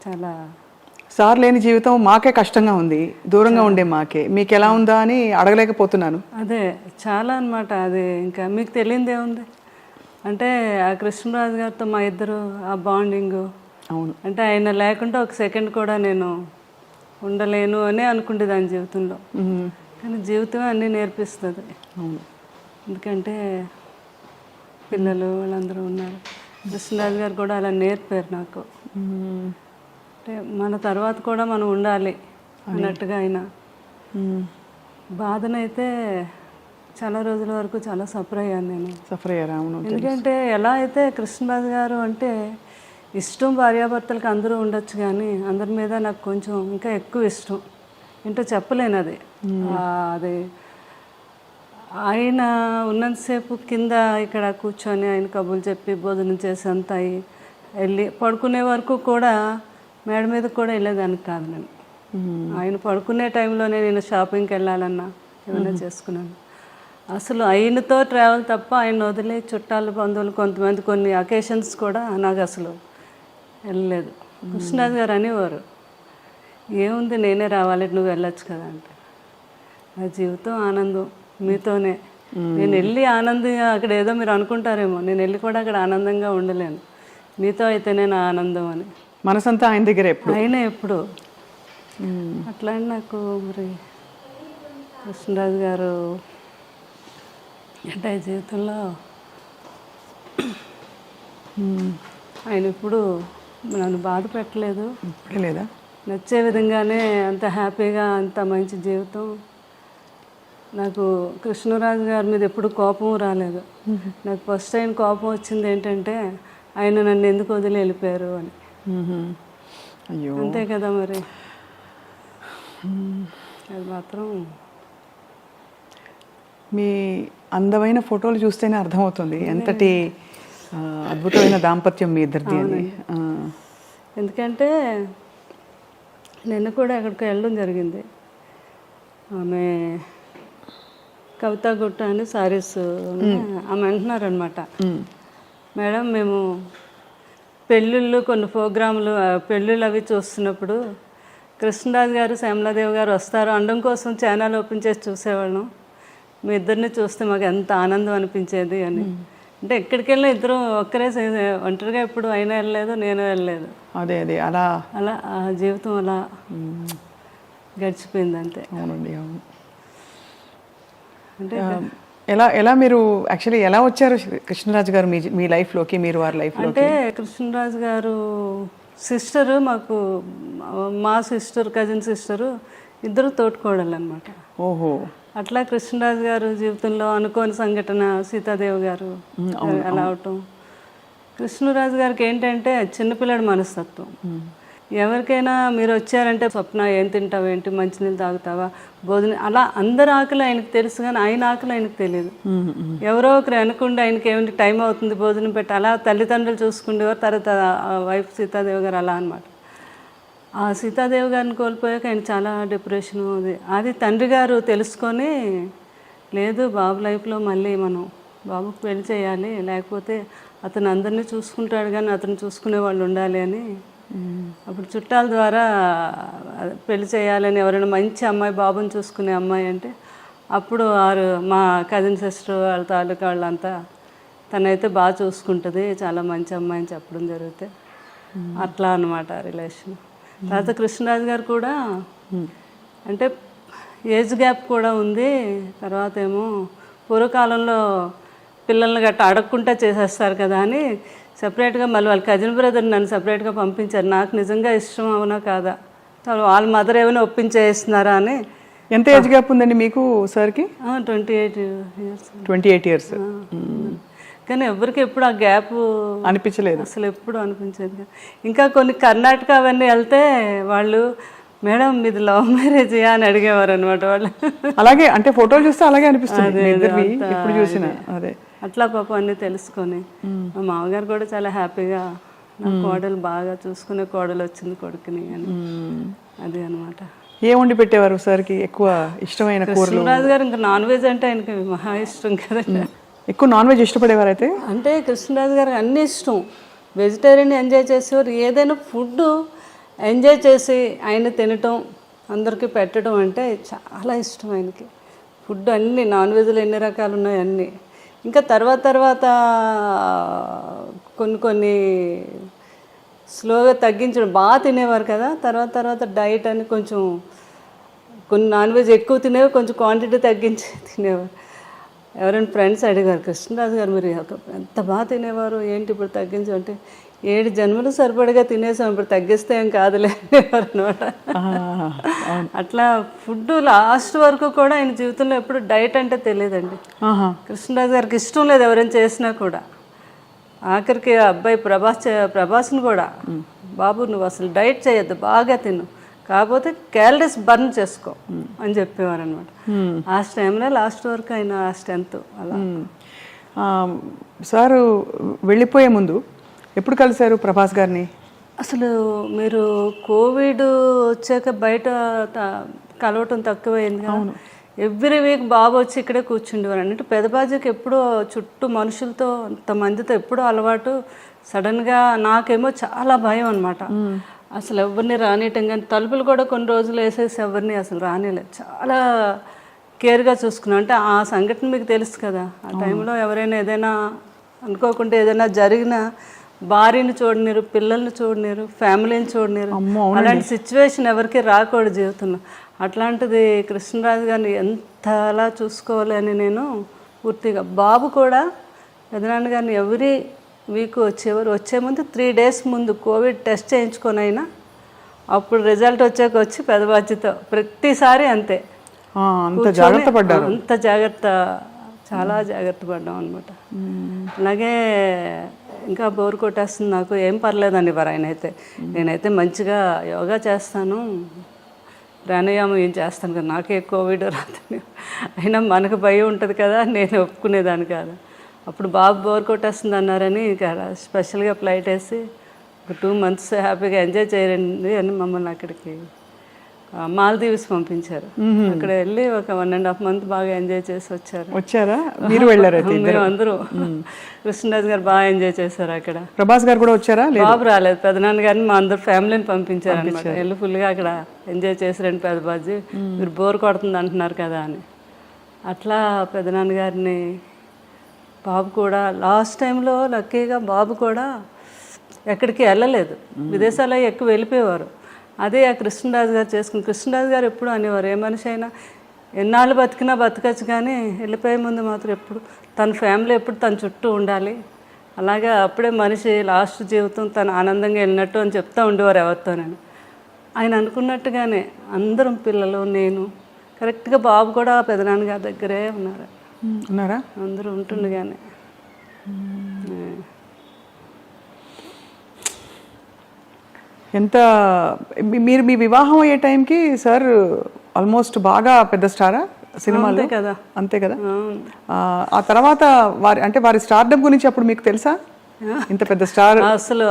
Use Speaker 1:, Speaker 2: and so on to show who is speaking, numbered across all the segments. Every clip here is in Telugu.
Speaker 1: చాలా
Speaker 2: సార్ లేని జీవితం మాకే కష్టంగా ఉంది, దూరంగా ఉండే మాకే. మీకు ఎలా ఉందా అని అడగలేకపోతున్నాను.
Speaker 1: అదే చాలా అనమాట. అది ఇంకా మీకు తెలియదు ఏముంది అంటే ఆ కృష్ణరాజు గారితో మా ఇద్దరు ఆ బాండింగు.
Speaker 2: అవును,
Speaker 1: అంటే ఆయన లేకుండా ఒక సెకండ్ కూడా నేను ఉండలేను అని అనుకుంటే దాని జీవితంలో. కానీ జీవితమే అన్నీ నేర్పిస్తుంది.
Speaker 2: అవును,
Speaker 1: ఎందుకంటే పిల్లలు వాళ్ళందరూ ఉన్నారు. కృష్ణరాజు గారు కూడా అలా నేర్పారు నాకు. అంటే మన తర్వాత కూడా మనం ఉండాలి అన్నట్టుగా ఆయన. బాధనైతే చాలా రోజుల వరకు చాలా సఫర్ అయ్యాను నేను.
Speaker 2: సఫర్ అయ్యారా? అవును.
Speaker 1: ఎందుకంటే ఎలా అయితే కృష్ణరాజు గారు అంటే ఇష్టం భార్యాభర్తలకు అందరూ ఉండొచ్చు, కానీ అందరి మీద నాకు కొంచెం ఇంకా ఎక్కువ ఇష్టం. ఏంటో చెప్పలేను అది. అది ఆయన ఉన్నంతసేపు కింద ఇక్కడ కూర్చొని ఆయన కబుర్లు చెప్పి భోజనం చేసి అంతా వెళ్ళి పడుకునే వరకు కూడా మేడ మీద కూడా వెళ్ళేదానికి కాదు నేను. ఆయన పడుకునే టైంలోనే నేను షాపింగ్కి వెళ్ళాలన్నా ఏమైనా చేసుకున్నాను. అసలు ఆయనతో ట్రావెల్ తప్ప ఆయన వదిలే చుట్టాలు బంధువులు కొంతమంది కొన్ని అకేషన్స్ కూడా నాకు అసలు వెళ్ళలేదు. కృష్ణరాజు గారు అనేవారు, ఏముంది నేనే రావాలి, నువ్వు వెళ్ళొచ్చు కదా అంటే. నా జీవితం ఆనందం మీతోనే. నేను వెళ్ళి ఆనందంగా అక్కడ ఏదో మీరు అనుకుంటారేమో, నేను వెళ్ళి కూడా అక్కడ ఆనందంగా ఉండలేను. మీతో అయితేనే నా ఆనందం అని.
Speaker 2: మనసంతా ఆయన దగ్గర ఎప్పుడు,
Speaker 1: ఆయనే ఎప్పుడు. అట్లా నాకు మరి కృష్ణరాజు గారు అంటే జీవితంలో ఆయన ఇప్పుడు నన్ను బాధ పెట్టలేదు.
Speaker 2: లేదా
Speaker 1: నచ్చే విధంగానే అంత హ్యాపీగా అంత మంచి జీవితం. నాకు కృష్ణరాజు గారి మీద ఎప్పుడు కోపం రాలేదు. నాకు ఫస్ట్ టైం కోపం వచ్చింది ఏంటంటే ఆయన నన్ను ఎందుకు వదిలి వెళ్ళిపోయారు అని.
Speaker 2: అయ్యో,
Speaker 1: అంతే కదా మరి. అది మాత్రం
Speaker 2: మీ అందమైన ఫోటోలు చూస్తేనే అర్థమవుతుంది ఎంతటి అద్భుతమైన దాంపత్యం మీ ఇద్దరిది అని.
Speaker 1: ఎందుకంటే నిన్న కూడా ఎక్కడికి వెళ్ళడం జరిగింది. ఆమె కవితా గుట్ట అని సారీస్ ఆమె అంటున్నారనమాట, మేడం మేము పెళ్ళిళ్ళు కొన్ని ప్రోగ్రాములు పెళ్ళిళ్ళు అవి చూస్తున్నప్పుడు కృష్ణరాజు గారు శ్యామలాదేవి గారు వస్తారు అనడం కోసం ఛానల్ ఓపెన్ చేసి చూసేవాళ్ళం. మీ ఇద్దరిని చూస్తే మాకు ఎంత ఆనందం అనిపించేది అని. అంటే ఎక్కడికి వెళ్ళినా ఇద్దరు ఒక్కరే, ఒంటరిగా ఎప్పుడు అయినా వెళ్ళలేదు, నేను వెళ్ళలేదు.
Speaker 2: అదే అదే అలా
Speaker 1: అలా ఆ జీవితం అలా గడిచిపోయింది అంతే.
Speaker 2: అవునండి, అవును.
Speaker 1: అంటే
Speaker 2: ఎలా ఎలా మీరు యాక్చువల్లీ ఎలా వచ్చారు కృష్ణరాజు గారు మీ లైఫ్లోకి, మీరు వారి లైఫ్లో?
Speaker 1: అంటే కృష్ణరాజు గారు సిస్టరు, మాకు మా సిస్టర్ కజిన్ సిస్టరు ఇద్దరు తోటికోడలు అనమాట.
Speaker 2: ఓహో.
Speaker 1: అట్లా కృష్ణరాజు గారు జీవితంలో అనుకోని సంఘటన సీతాదేవి గారు అలా అవటం. కృష్ణరాజు గారికి ఏంటంటే చిన్నపిల్లడి మనస్తత్వం. ఎవరికైనా మీరు వచ్చారంటే స్వప్న ఏం తింటావు, ఏంటి మంచినీళ్ళు తాగుతావా, భోజనం, అలా అందరి ఆకలి ఆయనకు తెలుసు, కానీ ఆయన ఆకలి ఆయనకు తెలియదు. ఎవరో ఒకరు అనుకుంటే ఆయనకి ఏమిటి టైం అవుతుంది భోజనం పెట్టి అలా తల్లిదండ్రులు చూసుకుండేవారు. తర్వాత వైఫ్ సీతాదేవి గారు అలా అనమాట. ఆ సీతాదేవి గారిని కోల్పోయాక ఆయన చాలా డిప్రెషన్. అది తండ్రి గారు తెలుసుకొని, లేదు బాబు లైఫ్లో మళ్ళీ మనం బాబుకు పెళ్లి చేయాలి, లేకపోతే అతను అందరినీ చూసుకుంటాడు కానీ అతను చూసుకునే వాళ్ళు ఉండాలి అని అప్పుడు చుట్టాల ద్వారా పెళ్లి చేయాలని, ఎవరైనా మంచి అమ్మాయి బాబుని చూసుకునే అమ్మాయి అంటే అప్పుడు మా కజిన్ సిస్టర్ వాళ్ళ తాలూకా వాళ్ళంతా తనైతే బాగా చూసుకుంటుంది, చాలా మంచి అమ్మాయి అని చెప్పడం జరిగితే అట్లా అనమాట రిలేషన్. తర్వాత కృష్ణరాజు గారు కూడా అంటే ఏజ్ గ్యాప్ కూడా ఉంది. తర్వాత ఏమో పూర్వకాలంలో పిల్లల్ని గట్ట అడగకుండా చేసేస్తారు కదా అని సపరేట్గా మళ్ళీ వాళ్ళ కజిన్ బ్రదర్ నన్ను సపరేట్గా పంపించారు. నాకు నిజంగా ఇష్టం అవునా కాదా, వాళ్ళ మదర్ ఏమైనా ఒప్పించేస్తున్నారా అని.
Speaker 2: ఎంత ఏజ్ గ్యాప్ ఉందండి మీకు సార్కి?
Speaker 1: 28 years.
Speaker 2: 28 years.
Speaker 1: కానీ ఎవరికి ఎప్పుడు ఆ గ్యాప్
Speaker 2: అనిపించలేదు,
Speaker 1: అసలు ఎప్పుడు అనిపించేది. ఇంకా కొన్ని కర్ణాటక అవన్నీ వెళ్తే వాళ్ళు, మేడం మీది లవ్ మ్యారేజ్ అని అడిగేవారు అనమాట వాళ్ళు.
Speaker 2: అలాగే అంటే ఫోటోలు చూస్తే అలాగే అనిపిస్తుంది ఎప్పుడు చూసినా. అదే
Speaker 1: అట్లా పాపం అన్నీ తెలుసుకొని మా మామగారు కూడా చాలా హ్యాపీగా, నా కోడలు బాగా చూసుకునే కోడలు వచ్చింది కొడుకుని అని. అది అనమాట.
Speaker 2: ఏ వండి పెట్టేవారు సార్కి ఎక్కువ ఇష్టమైన కూరలు?
Speaker 1: కృష్ణరాజు గారు ఇంకా నాన్ వెజ్ అంటే ఆయనకి మహా ఇష్టం కదా.
Speaker 2: ఎక్కువ నాన్ వెజ్ ఇష్టపడేవారు అయితే?
Speaker 1: అంటే కృష్ణరాజు గారికి అన్నీ ఇష్టం. వెజిటేరియన్ ఎంజాయ్ చేసేవారు. ఏదైనా ఫుడ్ ఎంజాయ్ చేసి ఆయన తినటం అందరికీ పెట్టడం అంటే చాలా ఇష్టం ఆయనకి. ఫుడ్ అన్నీ నాన్ వెజ్లు ఎన్ని రకాలు ఉన్నాయి అన్నీ. ఇంకా తర్వాత కొన్ని స్లోగా తగ్గించడం. బాగా తినేవారు కదా, తర్వాత డైట్ అని కొంచెం కొన్ని నాన్ వెజ్ ఎక్కువ తినేవారు, కొంచెం క్వాంటిటీ తగ్గించి తినేవారు. ఎవరైనా ఫ్రెండ్స్ అడిగారు, కృష్ణరాజు గారు మీరు ఎంత బాగా తినేవారు ఏంటి ఇప్పుడు తగ్గించమంటే, 7 జన్మలు సరిపడగా తినేసాం, ఇప్పుడు తగ్గిస్తే ఏం కాదులే అనేవారు అనమాట. అట్లా ఫుడ్ లాస్ట్ వరకు కూడా ఆయన జీవితంలో ఎప్పుడు డైట్ అంటే తెలియదండి. కృష్ణరాజు గారికి ఇష్టం లేదు ఎవరైనా చేసినా కూడా. ఆఖరికి అబ్బాయి ప్రభాస్ని కూడా, బాబు నువ్వు అసలు డైట్ చేయొద్దు, బాగా తిను, కాకపోతే క్యాలరీస్ బర్న్ చేసుకో అని చెప్పేవారు అనమాట. ఆ టైంలో లాస్ట్ వరకు ఆయన ఆ స్ట్రెంత్ అలా.
Speaker 2: సారు వెళ్ళిపోయే ముందు ఎప్పుడు కలిశారు ప్రభాస్ గారిని?
Speaker 1: అసలు మీరు కోవిడ్ వచ్చాక బయట కలవటం తక్కువైంది కదా. ఎవ్రీ వీక్ బాబు వచ్చి ఇక్కడే కూర్చుండేవారు. అంటే పెదబాజీకి ఎప్పుడూ చుట్టూ మనుషులతో అంతమందితో ఎప్పుడూ అలవాటు. సడన్గా నాకేమో చాలా భయం అనమాట. అసలు ఎవరిని రానియటం కానీ, తలుపులు కూడా కొన్ని రోజులు వేసేసి ఎవరిని అసలు రానిలేదు. చాలా కేర్గా చూసుకున్నాం. అంటే ఆ సంఘటన మీకు తెలుసు కదా, ఆ టైంలో ఎవరైనా ఏదైనా అనుకోకుండా ఏదైనా జరిగినా భార్యని చూడలేరు, పిల్లల్ని చూడలేరు, ఫ్యామిలీని చూడలేరు. అలాంటి సిచ్యువేషన్ ఎవరికి రాకూడదు జీవితంలో. అట్లాంటిది కృష్ణరాజు గారిని ఎంతలా చూసుకోవాలి అని నేను పూర్తిగా. బాబు కూడా పెదనాన్న గారిని ఎవ్రీ వీక్ వచ్చే ముందు 3 days ముందు కోవిడ్ టెస్ట్ చేయించుకొని అయినా అప్పుడు రిజల్ట్ వచ్చాక వచ్చి పెదబాధ్యతో ప్రతిసారి అంతే.
Speaker 2: అంత జాగ్రత్త పడ్డారు.
Speaker 1: అంత జాగ్రత్త, చాలా జాగ్రత్త పడ్డాం అనమాట. అలాగే ఇంకా బోర్ కొట్టేస్తుంది నాకు, ఏం పర్లేదండి వారు ఆయన అయితే. నేనైతే మంచిగా యోగా చేస్తాను, ప్రాణాయామం ఏం చేస్తాను కదా, నాకే కోవిడ్ రాదని. అయినా మనకు భయం ఉంటుంది కదా, నేను ఒప్పుకునేదాన్ని కాదు. అప్పుడు బాబు బోర్ కొట్టేస్తుంది అన్నారని ఇక స్పెషల్గా ఫ్లైట్ వేసి ఒక 2 months హ్యాపీగా ఎంజాయ్ చేయండి అని మమ్మల్ని అక్కడికి మాల్దీవ్స్ పంపించారు. అక్కడ వెళ్ళి ఒక 1.5 month బాగా ఎంజాయ్ చేసి వచ్చారా?
Speaker 2: మీరు వెళ్ళారు?
Speaker 1: మేము అందరూ. కృష్ణరాజు గారు బాగా ఎంజాయ్ చేశారు అక్కడ.
Speaker 2: ప్రభాస్ గారు కూడా వచ్చారా?
Speaker 1: బాబు రాలేదు, పెదనాన్న గారిని మా అందరు ఫ్యామిలీని పంపించారు అనమాట. వెళ్ళి ఫుల్గా అక్కడ ఎంజాయ్ చేసారండి పెదబాజీ. మీరు బోర్ కొడుతుంది అంటున్నారు కదా అని. అట్లా పెదనాన్న గారిని, బాబు కూడా లాస్ట్ టైంలో లక్కీగా బాబు కూడా ఎక్కడికి వెళ్ళలేదు, విదేశాల్లో ఎక్కువ వెళ్ళిపోయేవారు. అదే ఆ కృష్ణరాజు గారు చేసుకుని. కృష్ణరాజు గారు ఎప్పుడు అనేవారు, ఏ మనిషి అయినా ఎన్నాళ్ళు బతికినా బతకచ్చు కానీ వెళ్ళిపోయే ముందు మాత్రం ఎప్పుడు తన ఫ్యామిలీ ఎప్పుడు తన చుట్టూ ఉండాలి, అలాగే అప్పుడే మనిషి లాస్ట్ జీవితం తను ఆనందంగా వెళ్ళినట్టు అని చెప్తూ ఉండేవారు ఎవరితో. నేను ఆయన అనుకున్నట్టుగానే అందరం పిల్లలు, నేను కరెక్ట్గా బాబు కూడా పెదనాన్న గారి దగ్గరే ఉన్నారా అందరూ ఉంటుండగానే.
Speaker 2: ఎంత మీరు మీ వివాహం అయ్యే టైంకి సార్ ఆల్మోస్ట్ బాగా పెద్ద స్టారా సినిమాలో
Speaker 1: కదా?
Speaker 2: అంతే కదా. ఆ తర్వాత వారి స్టార్డమ్ గురించి అప్పుడు మీకు తెలుసా? ఇంత పెద్ద స్టార్
Speaker 1: అసలు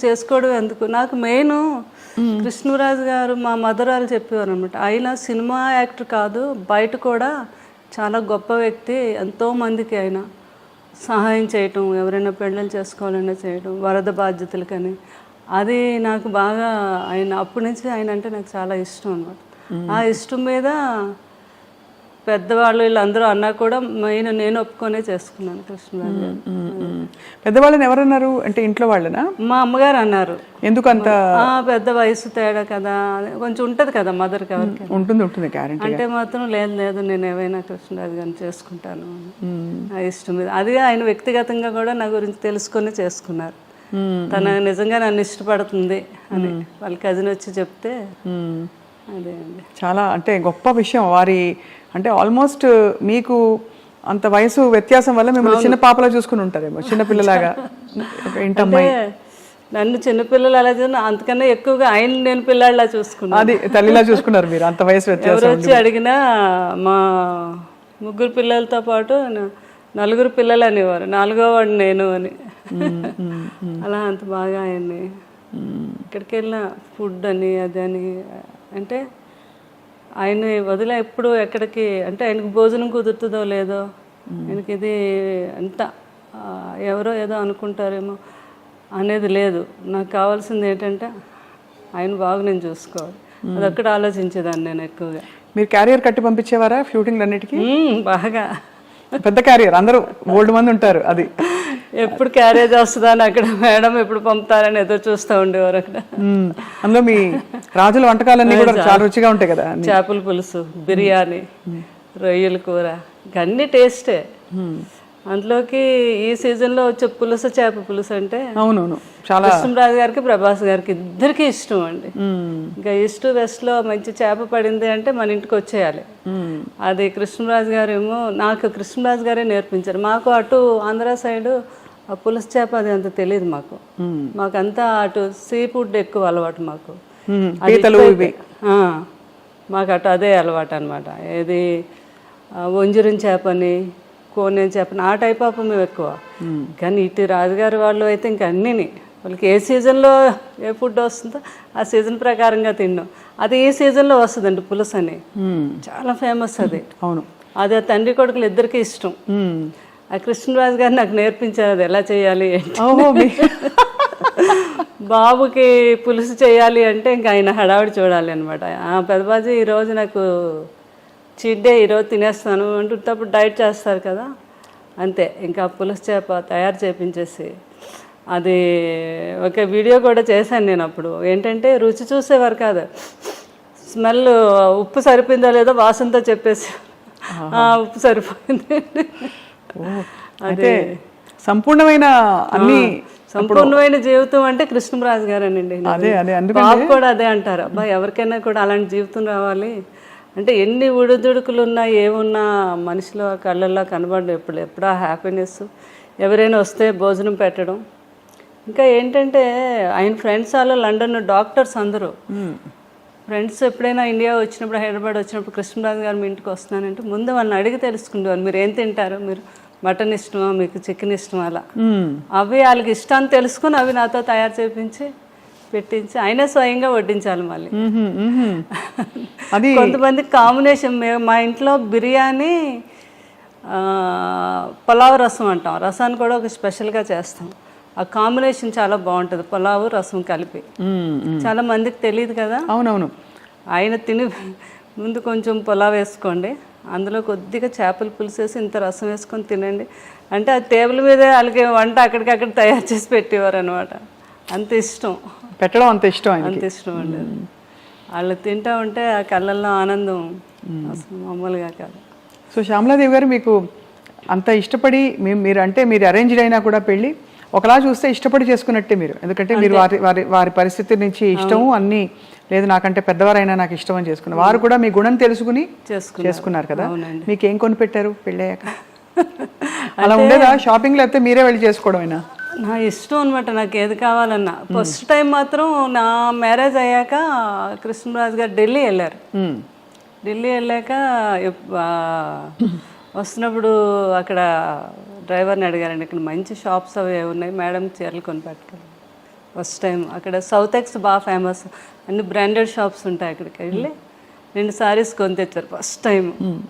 Speaker 1: చేసుకోవడం ఎందుకు. నాకు మెయిన్ కృష్ణరాజు గారు మా మదరాలు చెప్పేవారు అనమాట. ఆయన సినిమా యాక్టర్ కాదు, బయట కూడా చాలా గొప్ప వ్యక్తి. ఎంతోమందికి ఆయన సహాయం చేయటం, ఎవరైనా పెళ్ళిళ్ళు చేసుకోవాలన్నా చేయడం, వరద బాధ్యతలకని. అది నాకు బాగా ఆయన అప్పటి నుంచి ఆయన అంటే నాకు చాలా ఇష్టం అనమాట. ఆ ఇష్టం మీద పెద్దవాళ్ళు వీళ్ళందరూ అన్నా కూడా మెయిన్ నేను ఒప్పుకొనే చేసుకున్నాను కృష్ణరాజు గారు.
Speaker 2: పెద్దవాళ్ళని ఎవరన్నారు అంటే ఇంట్లో వాళ్ళనా?
Speaker 1: మా అమ్మగారు అన్నారు.
Speaker 2: ఎందుకంత
Speaker 1: పెద్ద వయసు తేడా కదా, కొంచెం ఉంటుంది కదా మదర్కి, ఎవరికి
Speaker 2: ఉంటుంది గ్యారెంటీ
Speaker 1: అంటే మాత్రం లేదు నేను ఏవైనా కృష్ణరాజు గారిని చేసుకుంటాను ఆ ఇష్టం మీద. అది ఆయన వ్యక్తిగతంగా కూడా నా గురించి తెలుసుకొని చేసుకున్నారు. తన నిజంగా నన్ను ఇష్టపడుతుంది అని వాళ్ళ కజిన్ వచ్చి చెప్తే అదే అండి
Speaker 2: చాలా అంటే గొప్ప విషయం. వారి అంటే ఆల్మోస్ట్ మీకు అంత వయసు వ్యత్యాసం వల్ల మిమ్మల్ని చిన్న పాపలా చూసుకుని ఉంటారేమో, చిన్నపిల్లలాగా. ఇంటమ్మాయి
Speaker 1: నన్ను చిన్నపిల్లలు అలా చూసిన, అంతకన్నా ఎక్కువగా ఆయన నేను పిల్లాడిలా చూసుకున్నాను.
Speaker 2: అది తల్లిలా చూసుకున్నారు మీరు, అంత వయసు వ్యత్యాసం.
Speaker 1: ఎవరు వచ్చి అడిగినా మా 3 పిల్లలతో పాటు 4 పిల్లలు అనేవారు, 4వ వాడు నేను అని. అలా అంత బాగా ఆయన్ని ఎక్కడికి వెళ్ళిన ఫుడ్ అని అది అని అంటే ఆయన వదిలే ఎప్పుడు ఎక్కడికి అంటే ఆయనకు భోజనం కుదురుతుందో లేదో, ఆయనకి ఇది అంత ఎవరో ఏదో అనుకుంటారేమో అనేది లేదు. నాకు కావాల్సింది ఏంటంటే ఆయన బాగా నేను చూసుకోవాలి, అదొక్కటి ఆలోచించేదాన్ని నేను ఎక్కువగా.
Speaker 2: మీరు క్యారియర్ కట్టి పంపించేవారా షూటింగ్లు అన్నిటికీ?
Speaker 1: బాగా
Speaker 2: పెద్ద క్యారియర్, అందరూ ఓల్డ్ మంది ఉంటారు. అది
Speaker 1: ఎప్పుడు క్యారేజ్ వస్తుందా అని అక్కడ మేడం ఎప్పుడు పంపుతారని ఎదురు చూస్తూ ఉండేవారు అక్కడ.
Speaker 2: అందులో మీ రాజుల వంటకాలన్నీ కూడా చాలా రుచిగా ఉంటాయి కదా.
Speaker 1: చేపల పులుసు, బిర్యానీ, రొయ్యల కూర, అన్ని టేస్టే. అందులోకి ఈ సీజన్లో వచ్చే పులుసు, చేప పులుసు అంటే
Speaker 2: అవునవును చాలా
Speaker 1: కృష్ణరాజు గారికి, ప్రభాస్ గారికి ఇద్దరికి ఇష్టం అండి. ఇంకా ఈస్ట్ వెస్ట్లో మంచి చేప పడింది అంటే మన ఇంటికి వచ్చేయాలి. అది కృష్ణరాజు గారు ఏమో, నాకు కృష్ణరాజు గారే నేర్పించారు. మాకు అటు ఆంధ్ర సైడు ఆ పులుసు చేప అది అంత తెలియదు మాకు. మాకంతా అటు సీ ఫుడ్ ఎక్కువ అలవాటు మాకు. మాకు అటు అదే అలవాటు అనమాట. ఏది వంజరం చేపని, కోనేం చేపని, ఆ టైప్ ఆఫ్ మేము ఎక్కువ. కానీ ఇటు రాజుగారి వాళ్ళు అయితే ఇంకా అన్నీని వాళ్ళకి ఏ సీజన్లో ఏ ఫుడ్ వస్తుందో ఆ సీజన్ ప్రకారంగా తిన్నాం. అది ఈ సీజన్లో వస్తుందండి పులుసు అని, చాలా ఫేమస్ అది.
Speaker 2: అవును,
Speaker 1: అది ఆ తండ్రి కొడుకులు ఇద్దరికి ఇష్టం. ఆ కృష్ణరాజు గారు నాకు నేర్పించారు అది ఎలా చేయాలి. బాబుకి పులుసు చేయాలి అంటే ఇంకా ఆయన హడావిడి చూడాలి అనమాట. పెద్దబాజీ ఈరోజు నాకు చీట్ డే, ఈరోజు తినేస్తాను అంటున్నప్పుడు డైట్ చేస్తారు కదా, అంతే. ఇంకా పులుసు చేప తయారు చేపించేసి అది ఒక వీడియో కూడా చేశాను నేను అప్పుడు. ఏంటంటే రుచి చూసేవారు కాదు, స్మెల్ ఉప్పు సరిపోయిందో లేదో వాసనతో చెప్పేసి ఉప్పు సరిపోయింది.
Speaker 2: అదే సంపూర్ణమైన అన్ని
Speaker 1: సంపూర్ణమైన జీవితం అంటే కృష్ణరాజు గారేనండి. బాబు కూడా అదే అంటారు, అబ్బా ఎవరికైనా కూడా అలాంటి జీవితం రావాలి అంటే ఎన్ని ఉడుదుడుకులు ఉన్నా ఏమున్నా మనిషిలో కళ్ళల్లో కనబడడం ఎప్పుడా హ్యాపీనెస్. ఎవరైనా వస్తే భోజనం పెట్టడం. ఇంకా ఏంటంటే ఆయన ఫ్రెండ్స్ వాళ్ళు లండన్ డాక్టర్స్ అందరూ ఫ్రెండ్స్ ఎప్పుడైనా ఇండియా వచ్చినప్పుడు, హైదరాబాద్ వచ్చినప్పుడు కృష్ణరాజు గారు మీ ఇంటికి వస్తున్నానంటే ముందు వాళ్ళని అడిగి తెలుసుకుండేవారు, మీరు ఏం తింటారు, మీరు మటన్ ఇష్టమా, మీకు చికెన్ ఇష్టమా, అలా అవి వాళ్ళకి ఇష్టాన్ని తెలుసుకుని అవి నాతో తయారు చేయించి పెట్టించి ఆయనే స్వయంగా వడ్డించాలి. మళ్ళీ కొంతమంది కాంబినేషన్, మా ఇంట్లో బిర్యానీ, పులావ్ రసం అంటాం, రసాన్ని కూడా ఒక స్పెషల్గా చేస్తాం. ఆ కాంబినేషన్ చాలా బాగుంటుంది, పులావు రసం కలిపి. చాలా మందికి తెలియదు కదా.
Speaker 2: అవునవును.
Speaker 1: ఆయన తిని ముందు కొంచెం పులావ్ వేసుకోండి, అందులో కొద్దిగా చేపల పులుసు వేసి ఇంత రసం వేసుకొని తినండి అంటే ఆ టేబుల్ మీదే వాళ్ళకి వంట అక్కడికక్కడ తయారు చేసి పెట్టేవారు అనమాట. అంత ఇష్టం,
Speaker 2: పెట్టడం అంత ఇష్టం,
Speaker 1: అంత ఇష్టం అండి. వాళ్ళు తింటూ ఉంటే ఆ కళ్ళల్లో ఆనందం అసలు మామూలుగా కాదు.
Speaker 2: సో శ్యామలాదేవి గారు, మీకు అంత ఇష్టపడి మీరు అంటే మీరు అరేంజ్డ్ అయినా కూడా పెళ్ళి ఒకలా చూస్తే ఇష్టపడి చేసుకున్నట్టే మీరు, ఎందుకంటే మీరు వారి పరిస్థితి నుంచి ఇష్టము అన్నీ లేదు, నాకంటే పెద్దవారైనా నాకు ఇష్టం అని చేసుకున్నారు. వారు కూడా మీ గుణం తెలుసుకుని చేసుకున్నారు కదా. మీకు ఏం కొని పెట్టారు పెళ్ళయ్యాక? అలా ఉండేదా షాపింగ్లో? అయితే మీరే వెళ్ళి చేసుకోవడమేనా?
Speaker 1: నా ఇష్టం అనమాట, నాకు ఏది కావాలన్నా. ఫస్ట్ టైం మాత్రం నా మ్యారేజ్ అయ్యాక కృష్ణరాజు గారు ఢిల్లీ వెళ్ళారు. ఢిల్లీ వెళ్ళాక వస్తున్నప్పుడు అక్కడ డ్రైవర్ని అడిగారండి, ఇక్కడ మంచి షాప్స్ అవి ఉన్నాయి మేడం, చీరలు కొని పెట్టుకోవాలి. ఫస్ట్ టైం అక్కడ సౌత్ ఎక్స్ బాగా ఫేమస్, అన్ని బ్రాండెడ్ షాప్స్ ఉంటాయి. అక్కడికి వెళ్ళి 2 సారీస్ కొని తెచ్చారు ఫస్ట్ టైం.